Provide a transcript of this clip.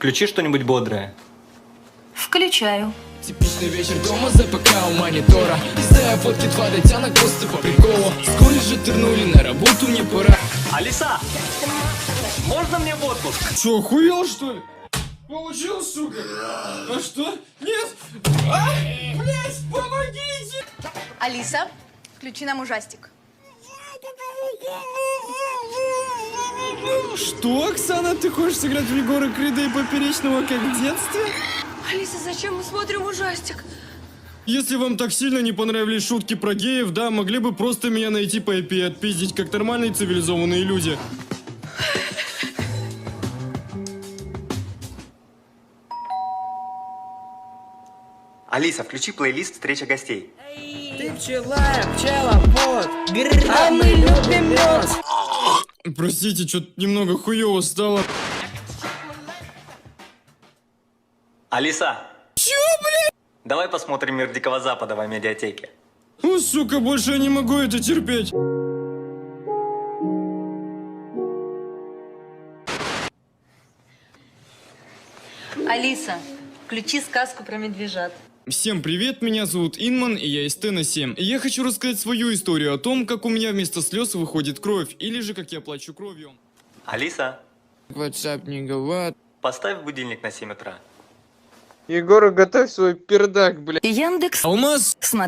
Включи что-нибудь бодрое. Включаю. Типичный вечер дома за ПК у монитора. Листая фотки 2D тянок просто по приколу. С колледжа тырнули, на работу мне пора. Алиса, можно мне в отпуск? Че, охуел что ли? Получил, сука? А что? Нет! Блять, помогите! Алиса, включи нам ужастик. Что, Оксана, ты хочешь сыграть в Егора Крида и Поперечного, как в детстве? Алиса, зачем мы смотрим ужастик? Если вам так сильно не понравились шутки про геев, да, могли бы просто меня найти по IP и отпиздить, как нормальные цивилизованные люди. Алиса, включи плейлист «Встреча гостей». Ты пчеловод, а мы любим мед. Простите, что-то немного хуёво стало. Алиса. Чё, блядь? Давай посмотрим «Мир Дикого Запада» в медиатеке. О, сука, больше я не могу это терпеть. Алиса, включи сказку про медвежат. Всем привет, меня зовут Инман, и я из Теннесси. И я хочу рассказать свою историю о том, как у меня вместо слез выходит кровь, или же как я плачу кровью. Алиса, WhatsApp не говорит. поставь будильник на 7 утра. Егор, готовь свой пердак, блядь. Яндекс. Алмаз! Смотри.